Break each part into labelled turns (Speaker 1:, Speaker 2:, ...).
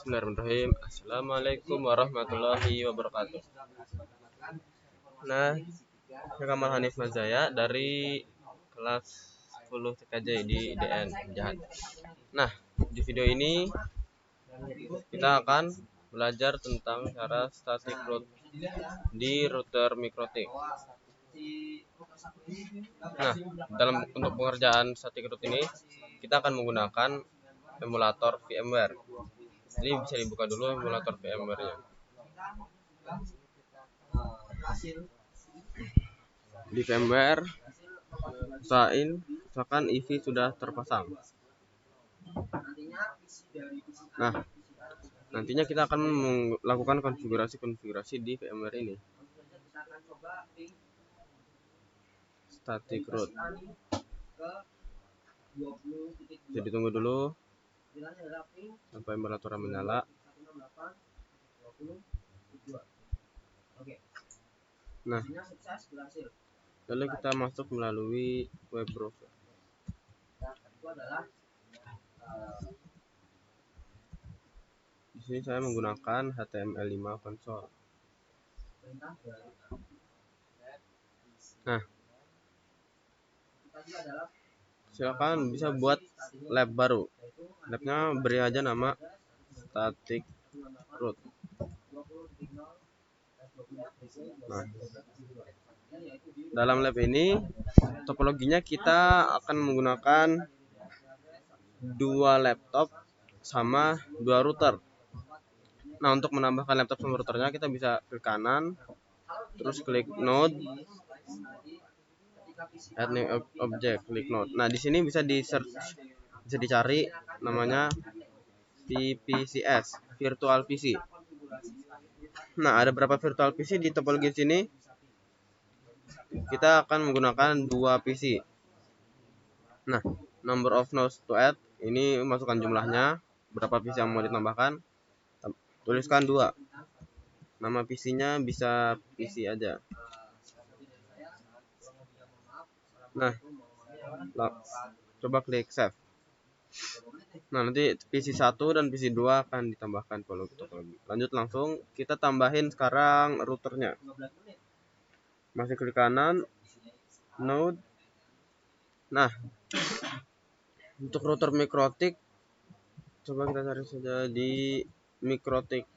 Speaker 1: Bismillahirrahmanirrahim. Assalamualaikum warahmatullahi wabarakatuh. Nah, saya Kamal Hanif Mazaya dari kelas 10 TKJ di IDN Jahat. Nah, di video ini kita akan belajar tentang cara static root di router mikrotik. Nah, untuk pengerjaan static root ini kita akan menggunakan emulator VMware. Jadi bisa dibuka dulu emulator VMware-nya. Di VMware, usahakan EV sudah terpasang. Nah, nantinya kita akan melakukan konfigurasi di VMware ini. Static root. Jadi tunggu dulu sampai emulator menyala. Nah, lalu kita masuk melalui web browser. Di sini saya menggunakan HTML5 console. Nah, silakan bisa buat lab baru. Labnya beri aja nama static root. Nah, dalam lab ini topologinya kita akan menggunakan 2 laptop sama 2 router. Nah, untuk menambahkan laptop sama routernya kita bisa klik kanan, terus klik node, add new object, klik node. Nah, di sini bisa di search, bisa dicari namanya VPCS, virtual PC. Nah, ada berapa virtual PC di topologi sini? Kita akan menggunakan 2 PC. Nah, number of nodes to add, ini masukkan jumlahnya, berapa PC yang mau ditambahkan. Tuliskan 2. Nama PC-nya bisa PC aja. Nah, coba klik save. Nah, nanti PC 1 dan PC 2 akan ditambahkan topologi. Lanjut langsung, kita tambahin sekarang routernya. Masih klik kanan, node. Nah, untuk router mikrotik, coba kita cari saja di mikrotik.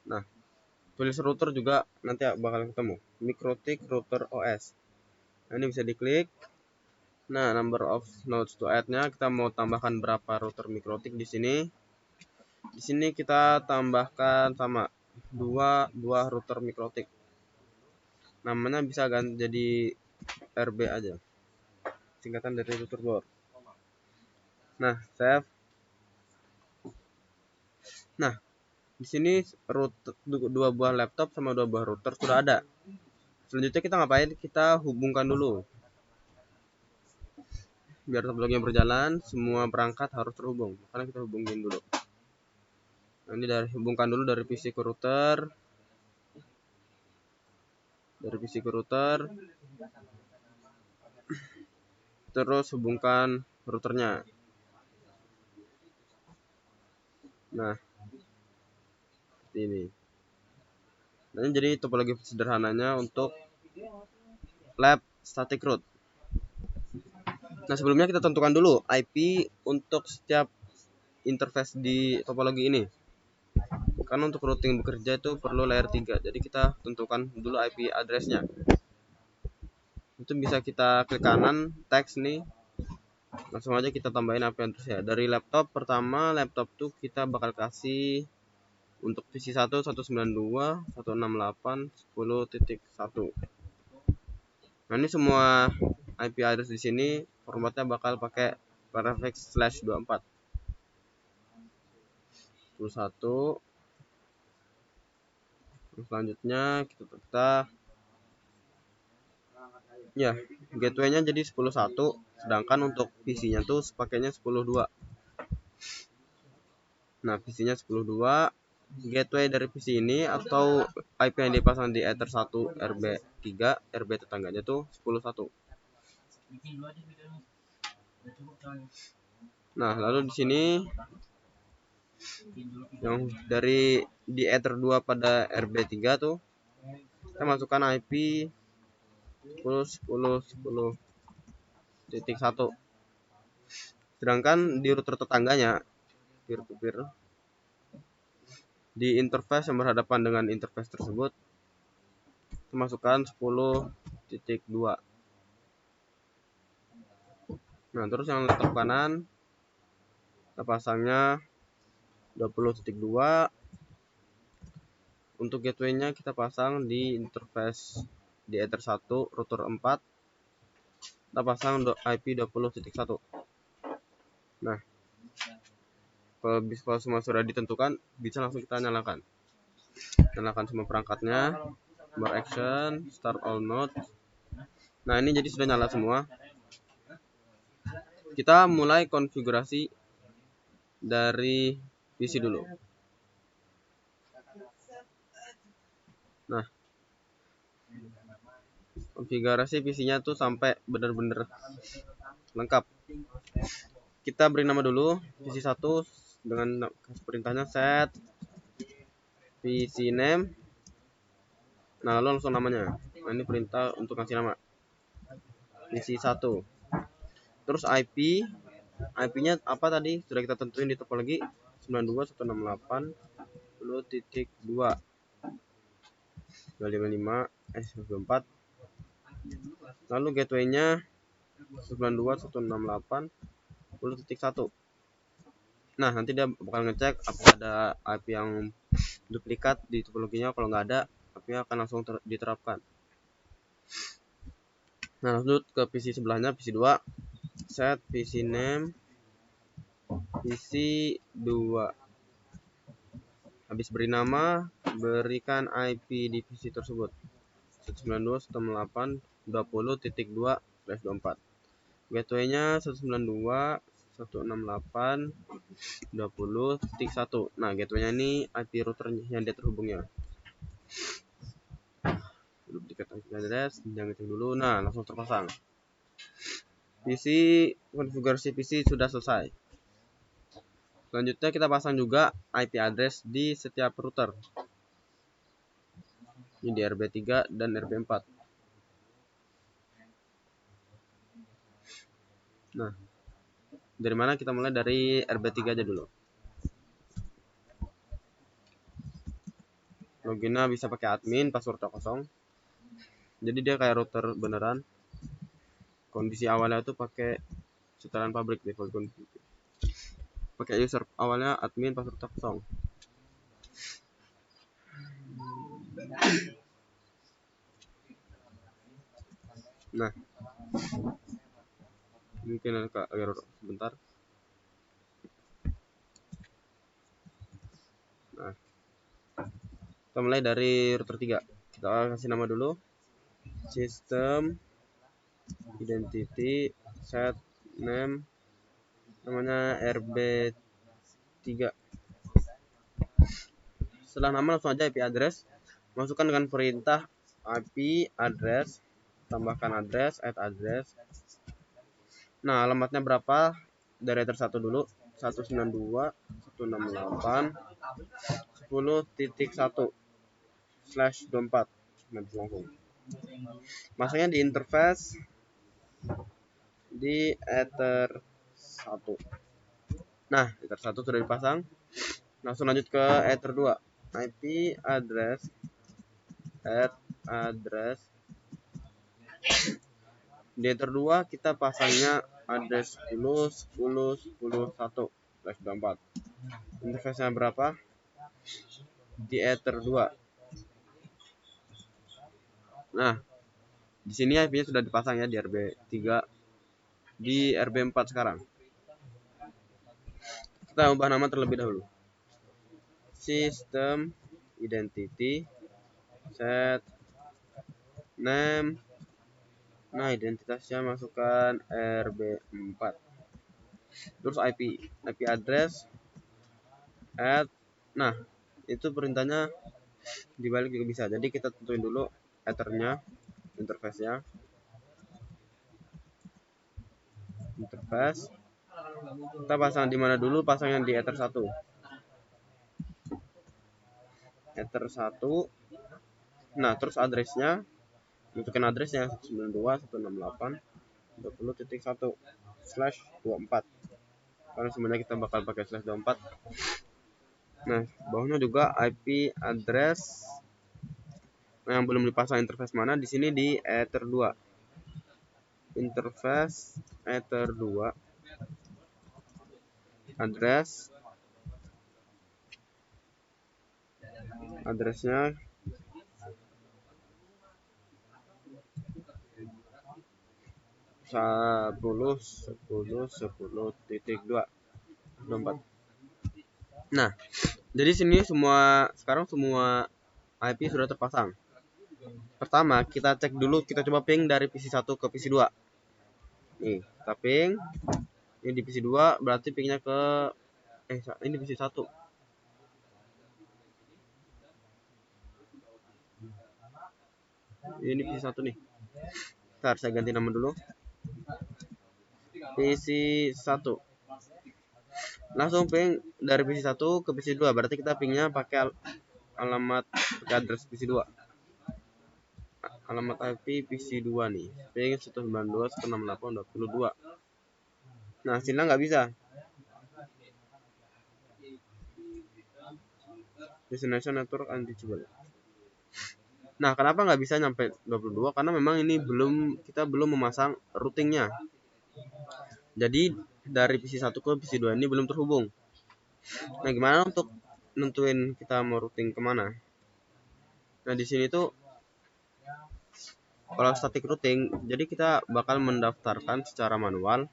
Speaker 1: Nah, tulis router juga nanti bakal ketemu. Mikrotik router OS. Nah, ini bisa diklik. Nah, number of nodes to add-nya kita mau tambahkan berapa router mikrotik di sini. Di sini kita tambahkan sama 2 buah router mikrotik. Namanya bisa ganti jadi RB aja. Singkatan dari router board. Nah, save. Nah, di sini router 2 buah laptop sama 2 buah router sudah ada. Selanjutnya kita ngapain? Kita hubungkan dulu. Biar topologinya berjalan, semua perangkat harus terhubung. Karena kita hubungin dulu. Nah, ini hubungkan dulu dari PC ke router. Dari PC ke router. Terus hubungkan routernya. Nah, seperti ini. Nah, ini jadi topologi sederhananya untuk lab static root. Nah, sebelumnya kita tentukan dulu IP untuk setiap interface di topologi ini. Karena untuk routing bekerja itu perlu layer 3. Jadi kita tentukan dulu IP address-nya. Itu bisa kita klik kanan, teks nih. Langsung aja kita tambahin IP address-nya. Dari laptop pertama, laptop tuh kita bakal kasih untuk PC 1 192.168.10.1. Nah, ini semua IP address di sini formatnya bakal pakai prefix/24. 1. Selanjutnya kita ya, gateway-nya jadi 10.1, sedangkan untuk PC-nya tuh pakainya 10.2. Nah, PC-nya 10.2, gateway dari PC ini atau IP yang dipasang di Ether 1 RB3, RB tetangganya tuh 10.1. Nah, lalu di sini Yang dari di Ether 2 pada RB3 tuh kita masukkan IP 10.10.10.1. Sedangkan di router tetangganya peer to peer di interface yang berhadapan dengan interface tersebut kita masukkan 10.2. Nah, terus yang laptop kanan kita pasangnya 20.2. Untuk gateway-nya kita pasang di interface di Ether 1 router 4. Kita pasang IP 20.1. Nah, kalau semua sudah ditentukan, bisa langsung kita nyalakan semua perangkatnya, more action, start all node. Nah, ini jadi sudah nyala semua. Kita mulai konfigurasi dari PC dulu. Nah, konfigurasi PC-nya tuh sampai benar-benar lengkap. Kita beri nama dulu PC 1 dengan perintahnya set PC name. Nah, lalu langsung namanya. Nah, ini perintah untuk kasih nama PC 1. Terus IP-nya apa tadi? Sudah kita tentuin di topologi 92.168.10.2 255 S24. Lalu gateway-nya 92.168.10.1. Nah, nanti dia bakal ngecek apakah ada IP yang duplikat di topologinya. Kalau nggak ada, IP akan langsung diterapkan. Nah, lanjut ke PC sebelahnya, PC 2. Set PC name PC 2. Habis beri nama, berikan IP di PC tersebut 192.168.20.2/24. Gateway-nya 192.168.20.1. Nah, gateway-nya ini IP router yang dia terhubungnya. Duplicate IP address, jangan ngecek dulu. Nah, langsung terpasang. Konfigurasi PC sudah selesai. Selanjutnya kita pasang juga IP address di setiap router. Ini di RB3 dan RB4. Nah, dari mana? Kita mulai dari RB3 aja dulu. Loginnya bisa pakai admin, passwordnya kosong. Jadi dia kayak router beneran. Kondisi awalnya tuh pakai setelan pabrik, default kondisi. Pakai user awalnya admin, passwordnya kosong. Nah, mungkin agak error sebentar. Nah, kita mulai dari router 3. Kita kasih nama dulu system identity set name, namanya RB3. Setelah nama langsung aja IP address, masukkan dengan perintah IP address, tambahkan address, add address. Nah, alamatnya berapa? Dari Ether 1 dulu, 192.168.10.1/24. Nanti langsung masuknya di interface di Ether 1. Nah, Ether 1 sudah dipasang. Langsung lanjut ke Ether 2. IP address, add address. Di Ether 2 kita pasangnya address 10.10.10.1/24. Interface-nya berapa? Di Ether 2. Nah, di sini IP-nya sudah dipasang ya di RB3, di RB4 sekarang. Kita ubah nama terlebih dahulu. System identity set name. Nah, identitasnya masukkan RB4. Terus IP address add. Nah, itu perintahnya dibalik juga bisa. Jadi kita tentuin dulu ethernya, interface-nya. Interface. Kita pasang di mana dulu? Pasang yang di Ether 1. ether 1. Nah, terus addressnya, masukin addressnya 192.168.20.1/24. Karena sebenarnya kita bakal pakai /24. Nah, bawahnya juga IP address. Nah, yang belum dipasang interface mana? Di sini di ether 2. Interface ether 2 addressnya 10.10.10.2. Nah, jadi sini sekarang semua IP sudah terpasang. Pertama, kita cek dulu, kita coba ping dari PC 1 ke PC 2. Nih, kita ping. Ini di PC 2 berarti pingnya ke ini PC 1. Ini PC 1 nih. Bentar, saya ganti nama dulu. PC 1. Langsung ping dari PC 1 ke PC 2, berarti kita pingnya pakai alamat address PC 2. Alamat IP PC 2 nih, ping 192.168.22. Nah, hasilnya nggak bisa. Destination network unreachable. Nah, kenapa nggak bisa nyampe 22? Karena memang ini kita belum memasang routingnya. Jadi dari PC 1 ke PC 2 ini belum terhubung. Nah, gimana untuk nentuin kita mau routing kemana? Nah, di sini tuh kalau static routing, jadi kita bakal mendaftarkan secara manual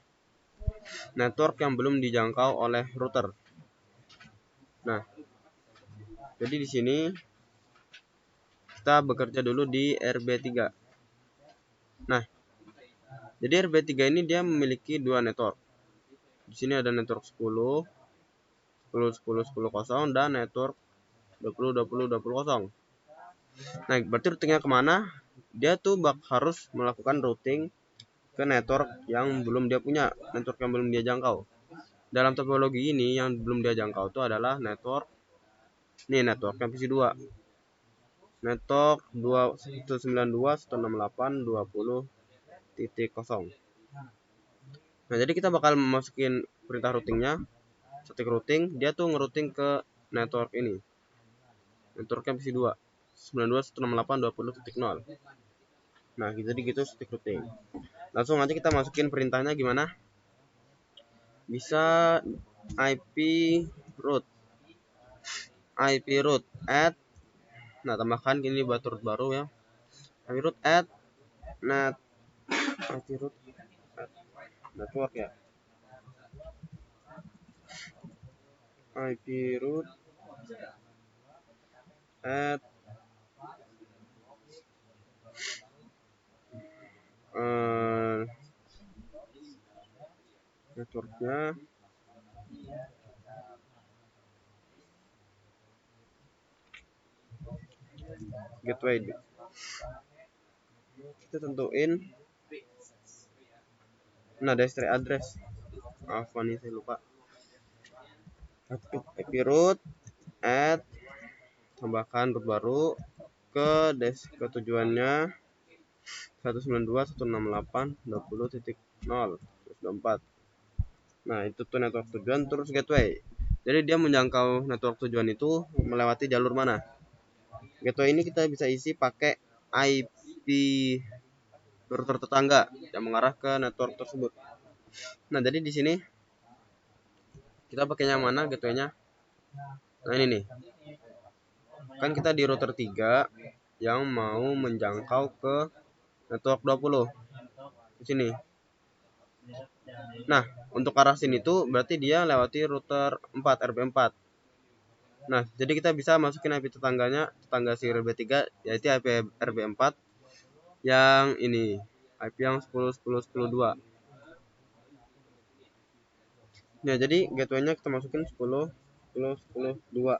Speaker 1: network yang belum dijangkau oleh router. Nah, jadi di sini kita bekerja dulu di RB3. Nah, jadi RB3 ini dia memiliki dua network. Di sini ada network 10, 10, 10, 10, 0 dan network 20, 20, 20, 0. Nah, berarti routingnya kemana? Dia tuh harus melakukan routing ke network yang belum dia punya, network yang belum dia jangkau. Dalam topologi ini yang belum dia jangkau itu adalah network network yang PC 2. Network 192.168.20.0. Nah, jadi kita bakal masukin perintah routingnya, static routing, dia tuh ngerouting ke network ini. Networknya PC 2, 192.168.20.0. Nah, jadi gitu static routing. Langsung aja kita masukin perintahnya gimana? Bisa IP root add. Nah, tambahkan gini buat root baru ya. IP root add network ya. IP root add networknya gateway. Kita tentuin distri address. Apa nih, saya lupa. IP root add, tambahkan root baru ke tujuannya 192.168.20.0/24. Nah, itu tuh network tujuan, terus gateway. Jadi dia menjangkau network tujuan itu melewati jalur mana? Gateway ini kita bisa isi pakai IP router tetangga yang mengarah ke network tersebut. Nah, jadi di sini kita pakainya mana gateway-nya? Nah, ini nih. Kan kita di router 3 yang mau menjangkau ke network 20 di sini. Nah, untuk arah sini tuh berarti dia lewati router 4, RB4. Nah, jadi kita bisa masukin IP tetangga si RB3, yaitu IP RB4 yang ini, IP yang 10.10.10.2. Nah, jadi gateway-nya kita masukin 10.10.10.2.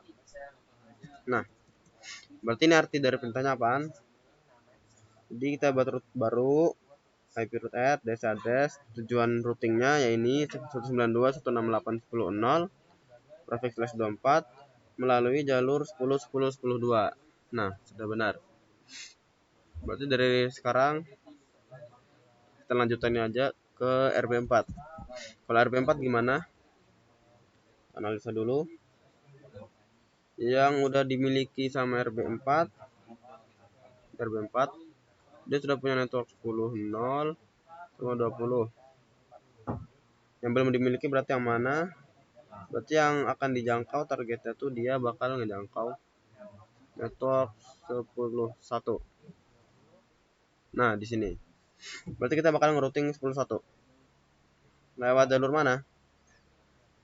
Speaker 1: Nah, berarti ini arti dari perintahnya apaan? Jadi kita buat root baru, IP root add, address, tujuan routingnya ya ini 192.168.10.0, prefix /24. melalui jalur 10 10 10 2. Nah, sudah benar. Berarti dari sekarang kita lanjutannya aja ke RB4. Kalau RB4 gimana? Analisa dulu. Yang udah dimiliki sama RB4 dia sudah punya network 10 0 sama 20. Yang belum dimiliki berarti yang mana? Berarti yang akan dijangkau targetnya tuh dia bakal ngejangkau network 10 1. Nah, di sini. Berarti kita bakal ngerouting 10 1. Lewat jalur mana?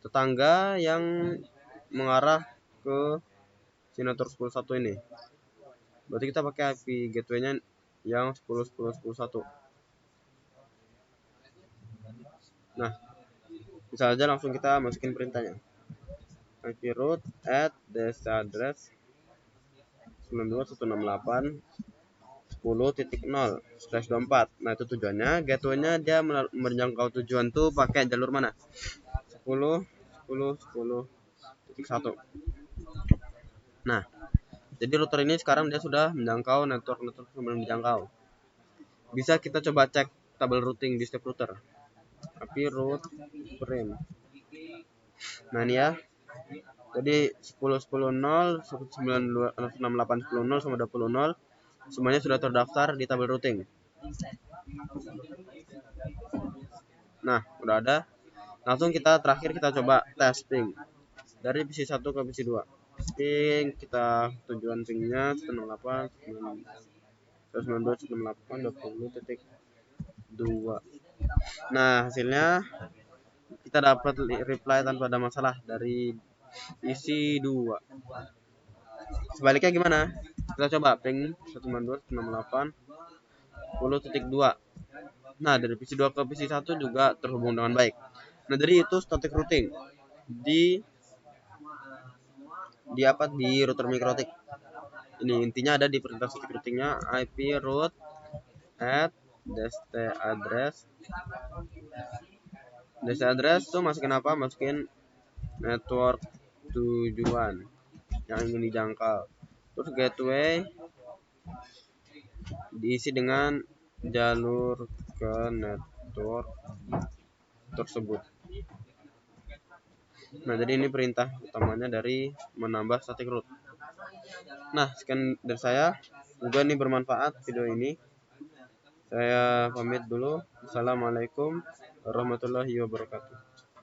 Speaker 1: Tetangga yang mengarah ke si network 10 1 ini. Berarti kita pakai IP gateway-nya yang 10 10 10 1. Nah, bisa aja langsung kita masukin perintahnya. IP root at DC address 92.168.10.0/24. Nah, itu tujuannya. Gateway-nya dia menjangkau tujuan tuh pakai jalur mana? 10 10 10.1. Nah, jadi router ini sekarang dia sudah menjangkau network yang belum dijangkau. Bisa kita coba cek tabel routing di setiap router. IP root frame. Nah, ini ya. Jadi 10 10 0 192 168 10 0 sama 20 0 semuanya sudah terdaftar di tabel routing. Nah, udah ada. Langsung kita coba tes ping dari PC 1 ke PC 2. Ping kita tujuan pingnya 168 192.168.20.2. Nah, hasilnya kita dapat reply tanpa ada masalah dari isi 2. Sebaliknya gimana? Kita coba ping 192.168.10.2. Nah, dari PC 2 ke PC 1 juga terhubung dengan baik. Nah, jadi itu static routing di router mikrotik. Ini intinya ada di perintah static routingnya IP root at DC address tuh masukin apa? Masukin network tujuan yang ingin dijangkau. Terus gateway diisi dengan jalur ke network tersebut. Nah, jadi ini perintah utamanya dari menambah static root. Nah, sekian dari saya. Semoga ini bermanfaat video ini. Saya pamit dulu. Assalamualaikum warahmatullahi wabarakatuh.